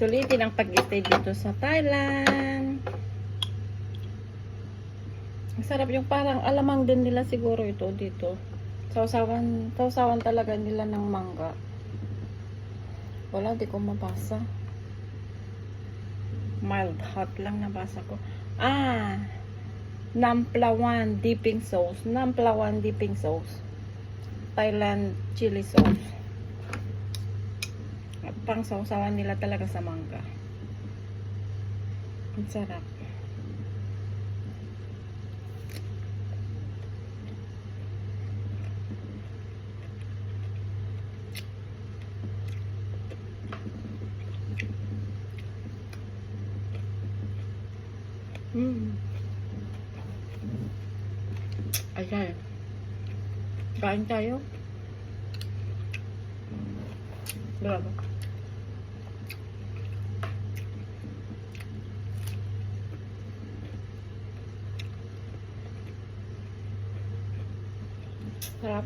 sulitin ang pag-stay dito sa Thailand. Ang sarap yung parang alamang din nila siguro ito dito. Sausawan talaga nila ng mangga. Wala, di ko mabasa. Mild hot lang nabasa ko. Namplawan dipping sauce. Namplawan dipping sauce. Thailand chili sauce. At pang sausawan nila talaga sa mangga. Ang sarap. Ayan. Kain tayo. Bravo. Sarap.